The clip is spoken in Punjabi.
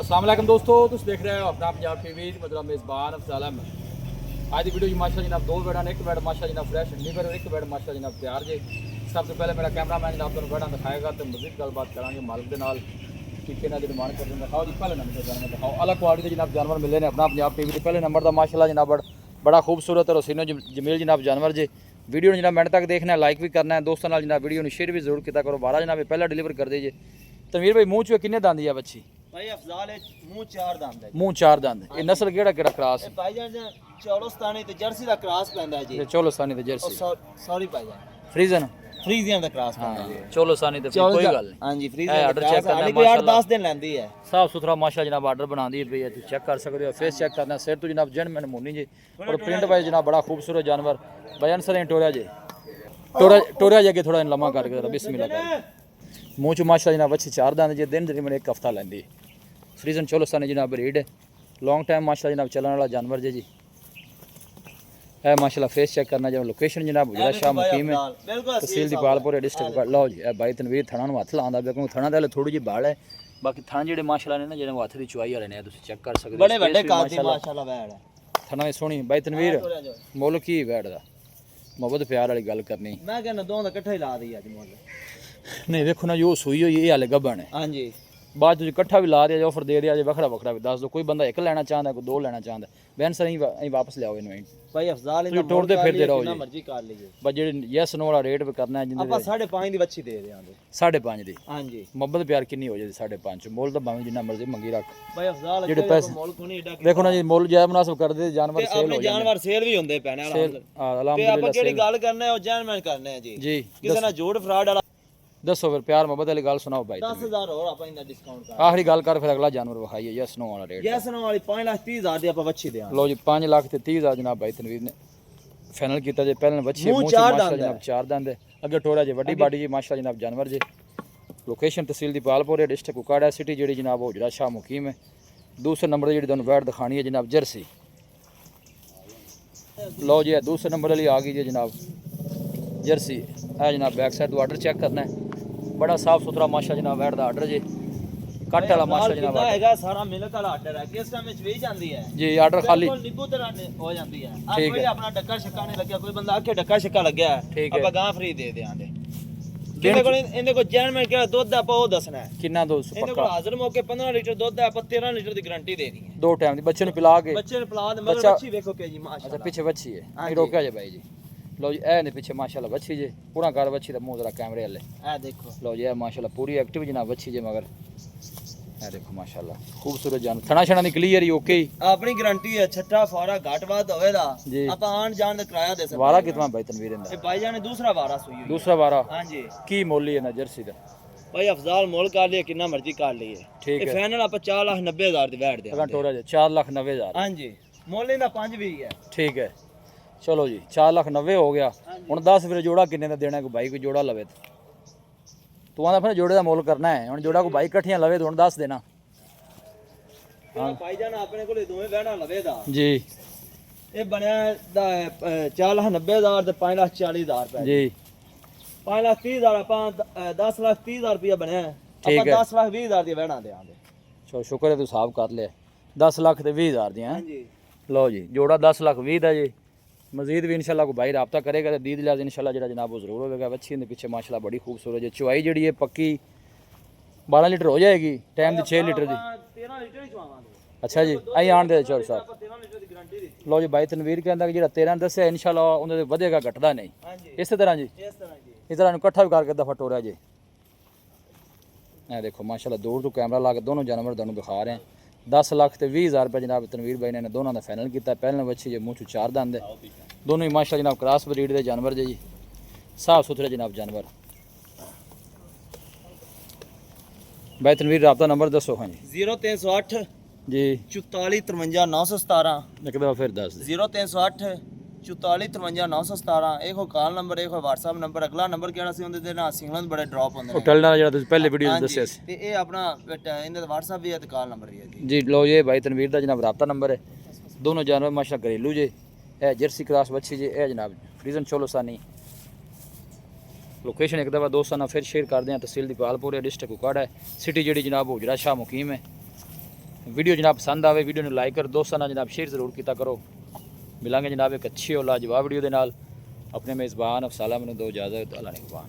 अस्सलाम वालेकुम दोस्तों, तुम देख रहे हो अपना पंजाब टीवी, मतलब मेज़बान अफज़ल अहमद। आज की वीडियो माशाल्लाह जनाब दो बेड़ा एक बेड़ माशाल्लाह जनाब फ्रेश लीवर और एक बेड़ माशाल्लाह जनाब तैयार जे। सब तो पहले मेरा कैमरामैन जनाब तुहानू बेड़ा दिखाएगा तो मज़ीद गलबात करांगे मालिक के नाल कि किन्ना दी डिमांड कर दिंदा। खाओ जी पहले नंबर जानवर दिखाओ, अलग क्वालिटी के जनाब जानवर मिले ने अपना पंजाब टीवी पहले नंबर का माशाल्लाह जनाब बड़ा खूबसूरत और हसीनो जमील जनाब जानवर जे। वीडियो जनाब मिनट तक देखना है, लाइक भी करना है, दोस्तों नाल जनाब वीडियो शेयर भी जरूर किया करो। 12 जनाब पहले डिलीवर कर दीजिए। तनवीर भाई मुँह चो किन्ने दांदी है बच्ची? भाई अफजाल है मुंह चार दंद है। मुँह चार दंद। ये नस्ल केड़ा केड़ा क्रॉस है? भाईजान चौलस्तानी ते जर्सी दा क्रॉस पैंदा है जी। चौलस्तानी ते जर्सी। सॉरी भाईजान फ्रीजन फ्रीजियन दा क्रॉस पैंदा है। चौलस्तानी ते कोई गल नहीं। हां जी फ्रीजियन ऑर्डर चेक करना कोई 8-10 दिन लैंदी है। साफ सुथरा माशाल्लाह जनाब ऑर्डर बनांदी है, तुम चेक कर सकते हो। फेस चेक करना, सिर तो जनाब जन मैंने मुन्नी जी और प्रिंट वाइज जनाब बड़ा खूबसूरत जानवर। बयान सर टोरा जे टोरा जे के थोड़ा लम्मा करके बिस्मिल्लाह कर। मुँह च माशाल्लाह जनाब अच्छी चार दांद जे, दिन तकरीबन एक हफ्ता लैंदी। फ्रीजन चौलस्तानी जनाब ब्रीड है, लॉन्ग टाइम माशाल्लाह जनाब चलने वाला जानवर जे जी। है माशाल्लाह फेस चेक करना जब लोकेशन जनाब गुजरा शाह मुकीम है, तहसील दीपालपुर डिस्ट्रिक्ट। लो जी भाई तनवीर थणा हथ लांदा पे, क्योंकि थणा दे थोड़ी जी बाल है, बाकी थण जेडे माशाल्लाह ने ना जेडे हथ दी चुआई वाले ने, तुम चेक कर सकते हो। बड़े बड़े काद दी माशाल्लाह वैड़ है। थणा भी सोहनी। भाई तनवीर मुल की वैड़ दा मोहब्बत प्यार वाली गल करनी। मैं कहना दों दा इकट्ठा ही ला दी अज मुल। नहीं देखो ना जो सुई हुई ये हाले गब्बन है। हां जी बाद तुझे इकट्ठा भी ला दिया, ऑफर दे दिया, वखरा वखरा भी दस दो। कोई बंदा एक लेना चाहता है, कोई दो लेना चाहता है, बैन सर ही वापस ले आओ इन्हें। भाई अफजाल तुझे टोरते फिरते रहो जी, मर्जी कर लीजिए। बस जेडे यस नो वाला रेट भी करना है जिंदे ਆਪਾਂ 5.5 ਦੀ ਬੱਚੀ ਦੇ ਦੇਾਂਗੇ। 5.5 ਦੀ। हां जी ਮੁਹੱਬਤ ਪਿਆਰ ਕਿੰਨੀ ਹੋ ਜਾਂਦੀ 5.5 ਮੁੱਲ ਤਾਂ ਭਾਵੇਂ ਜਿੰਨਾ ਮਰਜ਼ੀ ਮੰਗੀ ਰੱਖ। ਭਾਈ ਅਫਜ਼ਾਲ ਜਿਹੜੇ ਪੈਸੇ ਮੁੱਲ ਕੋਣੀ ਏਡਾ ਦੇਖੋ ਨਾ ਜੀ, ਮੁੱਲ ਜਾਇ ਮੁਨਾਸਬ ਕਰਦੇ ਜਾਨਵਰ ਤੇ ਸੇਲ ਆਪਣੇ ਹੋ ਜਾਂਦੇ। ਜਾਨਵਰ ਸੇਲ ਵੀ ਹੁੰਦੇ ਪੈਣੇ ਤੇ ਅਲਹਮਦੁਲਿਲਾ। ਤੇ ਆਪਾਂ ਜਿਹੜੀ ਗੱਲ ਕਰਨਾ ਹੈ ਉਹ ਜੈਨੂਇਨ ਕਰਨਾ ਹੈ ਜੀ। ਜੀ ਕਿਸੇ ਨਾਲ ਝੂਠ ਫਰਾਡ ਵਾਲਾ ਦੱਸੋ ਫਿਰ ਪਿਆਰ ਮੁਹੱਬਤ ਵਾਲੀ ਗੱਲ ਸੁਣਾਓ ਭਾਈ। 10000 ਹੋਰ ਆਪਾਂ ਇਹਦਾ ਡਿਸਕਾਊਂਟ ਕਰ। ਆਖਰੀ ਗੱਲ ਕਰ ਫਿਰ ਅਗਲਾ ਜਾਨਵਰ ਵਿਖਾਈਏ ਯਸ ਨੋ ਵਾਲਾ ਰੇਟ। ਯੈਸ ਨੋ ਵਾਲੀ 5,30,000 ਦੀ ਆਪਾਂ ਵੱਛੀ ਦੇਾਂਗੇ। ਲੋ ਜੀ 5 ਲੱਖ ਤੇ 30,000 ਜਨਾਬ ਭਾਈ ਤਨਵੀਰ ਨੇ ਫਾਈਨਲ ਕੀਤਾ ਜੇ। ਪਹਿਲਾਂ ਵੱਛੀ ਮੂੰਹ ਮੂੰਹ ਚਾਰ ਮਾਸ਼ਾਅੱਲਾ ਦੰਦ ਜਨਾਬ ਚਾਰ ਦੰਦ ਹੈ, ਅੱਗੇ ਟੋਰਾ ਜੇ ਵੱਡੀ ਬਾਡੀ ਜੀ ਮਾਸ਼ਾਅੱਲਾ ਜਨਾਬ ਜਾਨਵਰ ਜੇ। ਲੋਕੇਸ਼ਨ ਤਹਿਸੀਲ ਦੀਪਾਲਪੁਰ ਡਿਸਟ੍ਰਿਕਟ ਕੁਕਾੜਾ ਸਿਟੀ ਜਿਹੜੀ ਜਨਾਬ ਉਹ ਜਿਹੜਾ ਸ਼ਾਹ ਮੁਕੀਮ ਹੈ। ਦੂਸਰੇ ਨੰਬਰ ਜਿਹੜੀ ਤੁਹਾਨੂੰ ਵੈਟ ਦਿਖਾਣੀ ਹੈ ਜਨਾਬ ਜਰਸੀ। ਲਓ ਜੀ दूसरे नंबर वाली आ गई जी जनाब जर्सी। है जनाब बैक साइड तो आर्डर चेक करना है, बड़ा साफ सुथरा माशा जनाब वैट का आर्डर जी। कट वाला माशा जनाब ਹੈਗਾ ਸਾਰਾ ਮਿਲਕ ਵਾਲਾ ਆਰਡਰ ਹੈ। ਕਿਸ ਟਾਈਮ ਵਿੱਚ ਵੇਚ ਜਾਂਦੀ ਹੈ जी। आर्डर खाली ਨਿੱਬੂ ਤਰ੍ਹਾਂ ਹੋ ਜਾਂਦੀ ਹੈ। ਆ ਠੀਕ ਕੋਈ ਹੈ। ਆਪਣਾ ਡੱਕਾ ਛੱਕਾ ਨਹੀਂ ਲੱਗਿਆ, ਕੋਈ ਬੰਦਾ ਆਖੇ ਡੱਕਾ ਛੱਕਾ ਲੱਗਿਆ ਠੀਕ ਹੈ। ਆਪਾਂ ਗਾਂ ਫ੍ਰੀ ਦੇ ਦੇਾਂਗੇ। ਕਿਹਦੇ ਕੋਲ ਇਹਦੇ ਕੋਲ ਜੈਨੂਇਨ ਕਿਹੜਾ ਦੁੱਧ ਆਪਾਂ ਉਹ ਦੱਸਣਾ ਹੈ। किन्ना दो ਇਹਦੇ ਕੋਲ पक्का ਹਾਜ਼ਰ ਮੌਕੇ 15 ਲੀਟਰ ਦੁੱਧ ਹੈ, ਆਪਾਂ 13 ਲੀਟਰ ਦੀ ਗਾਰੰਟੀ ਦੇਣੀ ਹੈ। दो टाइम दी बच्चे ने पिला के। ਬੱਚੇ ਨੂੰ ਪਲਾ ਦੇ ਮਗਰ ਬੱਚਾ- ਬੱਚੀ ਵੇਖੋ ਕਿ ਜੀ अच्छा ਮਾਸ਼ਾਅੱਲਾ। पीछे बच्ची है, हाँ नहीं जी। रोका जे भाई जी। लो जी ए ने पीछे माशाल्लाह बच्ची जे पूरा घर बच्ची दा मुंह जरा कैमरे वाले। ਇਹ ਦੇਖੋ लो जी ए माशाल्लाह पूरी एक्टिव जनाब बच्ची जे मगर ए देखो माशाल्लाह खूबसूरत जान थना छना दी क्लियर ही ओके ही। ਆਪਣੀ ਗਾਰੰਟੀ ਹੈ। ਛੱਟਾ ਫਾਰਾ ਘੱਟ ਵੱਧ ਹੋਵੇਗਾ जी। ਆਪਾਂ ਆਣ ਜਾਣ ਦਾ ਕਿਰਾਇਆ ਦੇ ਸਕਦੇ वारा कितना भाई तनवीर ਇਹ इंदा? ਭਾਈ ਜਾਨ ਨੇ ਦੂਸਰਾ ਵਾਰਾ ਸੂਈ ਹੋਈ। दूसरा वारा ਹਾਂਜੀ की मोली है ना जर्सी दा? ਭਾਈ ਅਫਜ਼ਾਲ ਮੁੱਲ ਕਰ ਲਿਆ ਕਿੰਨਾ ਮਰਜ਼ੀ ਕਰ ਲਈਏ। ठीक ਇਹ है। ਫਾਈਨਲ ਆਪਾਂ 4,90,000 ਦੀ ਵੈਟ ਦੇ अगर टोरा जे 4,90,000। ਹਾਂਜੀ ਮੁੱਲ ਇਹਦਾ 5 ਵੀ ਹੈ। ठीक है चलो जी 4,90,000 हो गया। ਹੁਣ 10 ਫਿਰ ਜੋੜਾ ਕਿੰਨੇ ਦਾ ਦੇਣਾ? ਕੋਈ ਬਾਈ ਕੋਈ ਜੋੜਾ ਲਵੇ ਤੂੰ ਆਂਦਾ ਫਿਰ ਜੋੜੇ ਦਾ ਮੁੱਲ ਕਰਨਾ ਹੈ। ਹੁਣ ਜੋੜਾ ਕੋਈ ਬਾਈ ਇਕੱਠੀਆਂ ਲਵੇ ਤਾਂ ਹੁਣ 10 ਦੇਣਾ। ਹਾਂ ਭਾਈ ਜਾਨ ਆਪਣੇ ਕੋਲੇ ਦੋਵੇਂ ਵਹਿਣਾ ਲਵੇਦਾ जी ਇਹ ਬਣਿਆ ਦਾ 4,90,000 ਤੇ 5,40,000 ਰੁਪਏ जी 5,30,000 ਆਪਾਂ 10,30,000 ਰੁਪਏ ਬਣਿਆ ਠੀਕ ਆਪਾਂ ਹੈ। 10,20,000 ਦੀ ਵਹਿਣਾ ਦੇਾਂਗੇ। ਚਲੋ ਸ਼ੁਕਰ ਹੈ ਤੂੰ ਹਿਸਾਬ ਕਰ ਲਿਆ। 10 ਲੱਖ ਤੇ 20,000 ਦੀਆਂ। ਹਾਂਜੀ ਲਓ ਜੀ ਜੋੜਾ 10 ਲੱਖ 20 ਦਾ ਜੀ। ਮਜ਼ੀਦ ਵੀ ਇਨਸ਼ਾਅੱਲਾ ਕੋਈ ਭਾਈ ਰਾਬਤਾ ਕਰੇਗਾ ਤੇ ਦੀਦ ਲਿਆਜ਼ ਇਨਸ਼ਾਅੱਲਾ ਜਿਹੜਾ ਜਨਾਬ ਉਹ ਜ਼ਰੂਰ ਹੋਵੇਗਾ। ਬੱਚੀ ਦੇ ਪਿੱਛੇ ਮਾਸ਼ਾਅੱਲਾ ਬੜੀ ਖੂਬਸੂਰਤ ਹੈ। ਚੁਆਈ ਜਿਹੜੀ ਹੈ ਪੱਕੀ 12 ਲੀਟਰ ਹੋ ਜਾਏਗੀ, ਟਾਈਮ ਦੀ 6 ਲੀਟਰ ਦੀ। 13 ਲੀਟਰ ਹੀ ਚਵਾਵਾਂਗੇ। ਅੱਛਾ ਜੀ ਆਈ ਆਣ ਦੇ ਚੋਰ ਸਾਹਿਬ। ਆਪਾਂ 13 ਲੀਟਰ ਦੀ ਗਾਰੰਟੀ ਦਿੱਤੀ। ਲਓ ਜੀ ਭਾਈ ਤਨਵੀਰ ਕਹਿੰਦਾ ਕਿ ਜਿਹੜਾ 13 ਦੱਸਿਆ ਇਨਸ਼ਾਅੱਲਾ ਉਹਦੇ ਤੇ ਵਧੇਗਾ ਘਟਦਾ ਨਹੀਂ। ਹਾਂਜੀ ਇਸੇ ਤਰ੍ਹਾਂ ਜੀ ਇਸ ਤਰ੍ਹਾਂ ਜੀ ਇਸ ਤਰ੍ਹਾਂ ਨੂੰ ਇਕੱਠਾ ਵੀ ਕਰਕੇ ਦਫਾ ਟੋਰਿਆ ਜੀ। ਇਹ ਦੇਖੋ ਮਾਸ਼ਾਅੱਲਾ ਦੂਰ ਤੋਂ ਕੈਮਰਾ ਲਾ ਕੇ ਦੋਨੋਂ ਜਾਨਵਰ ਤੁਹਾਨੂੰ ਦਿਖਾ ਰਹੇ ਹਾਂ। 10 ਲੱਖ ਤੇ 20,000 ਰੁਪਏ ਜਨਾਬ ਤਨਵੀਰ ਭਾਈ ਨੇ ਦੋਨਾਂ ਦਾ ਫਾਈਨਲ ਕੀਤਾ। ਪਹਿਲਾਂ ਬੱਚੀ ਜੇ ਮੂੰਹ ਚੋਂ ਚਾਰ ਦੰਦ ਹੈ, ਦੋਨੋਂ ਹੀ ਮਾਸ਼ਾਅੱਲਾ ਜਨਾਬ ਕ੍ਰਾਸ ਬਰੀਡ ਦੇ ਜਾਨਵਰ ਜੇ ਜੀ। ਸਾਫ ਸੁਥਰੇ ਜਨਾਬ ਜਾਨਵਰ। ਭਾਈ ਤਨਵੀਰ ਰਾਬਤਾ ਨੰਬਰ ਦੱਸੋ। ਹਾਂ ਜੀ 0308 ਜੀ 44 53 917 ਇੱਕ ਦਫਾ ਫਿਰ ਦੱਸ ਦੇ। 0308 44 53 917 ਇਹ ਕੋ ਕਾਲ ਨੰਬਰ ਇਹ ਕੋ WhatsApp ਨੰਬਰ। ਅਗਲਾ ਨੰਬਰ ਕਿਹੜਾ ਸੀ ਉਹਦੇ ਦੇ ਨਾਲ ਸਿੰਗਲਨ ਬੜੇ ਡ੍ਰੌਪ ਹੁੰਦੇ ਉਹ ਨੇ। ਟਲਣਾ ਜਿਹੜਾ ਤੁਸੀਂ ਪਹਿਲੇ ਵੀਡੀਓ 'ਚ ਹਾਂਜੀ, ਦੱਸਿਆ ਸੀ ਤੇ ਇਹ ਆਪਣਾ ਇਹਦੇ ਦਾ WhatsApp ਵੀ ਹੈ ਤੇ ਕਾਲ ਨੰਬਰ ਵੀ ਹੈ ਜੀ। ਜੀ। ਲਓ ਜੀ ਭਾਈ ਤਨਵੀਰ ਦਾ ਜਨਾਬ ਰਾਬਤਾ ਨੰਬਰ ਹੈ। ਦੋਨੋਂ ਜਾਨਵਰ ਮਾਸ਼ਾਅੱਲਾ ਘਰੇਲੂ ਜੇ। ਇਹ ਜਰਸੀ ਕ੍ਰਾਸ ਬੱਚੀ ਜੇ। ਇਹ ਜਨਾਬ ਫਰੀਜ਼ਨ ਚੋਲੋਸਾਨੀ। ਲੋਕੇਸ਼ਨ ਇੱਕ ਦਫਾ ਦੋਸਤਾਂ ਨਾਲ ਫਿਰ ਸ਼ੇਅਰ ਕਰਦੇ ਹਾਂ। ਤਹਿਸੀਲ ਦੀਪਾਲਪੁਰ ਡਿਸਟ੍ਰਿਕਟ ਕੁਕਾੜਾ ਹੈ, ਸਿਟੀ ਜਿਹੜੀ ਜਨਾਬ ਹੁਜਰਾ ਸ਼ਾਹ ਮੁਕੀਮ ਹੈ। ਵੀਡੀਓ ਜਨਾਬ ਪਸੰਦ ਆਵੇ ਵੀਡੀਓ ਨੂੰ ਲਾਈਕ ਕਰ ਦੋਸਤਾਂ ਨਾਲ ਜਨਾਬ ਸ਼ੇਅਰ ਜ਼ਰੂਰ ਕੀਤਾ ਕਰੋ। ਮਿਲਾਂਗੇ ਜਨਾਬ ਇੱਕ ਅੱਛੀ ਔਰ ਲਾਜਵਾਬ ਵੀਡੀਓ ਦੇ ਨਾਲ। ਆਪਣੇ ਮੇਜ਼ਬਾਨ ਅਫਸਾਲਾ ਮੈਨੂੰ ਦੋ ਇਜਾਜ਼ਤ। ਅੱਲਾ ਨਿਗਹਬਾਨ।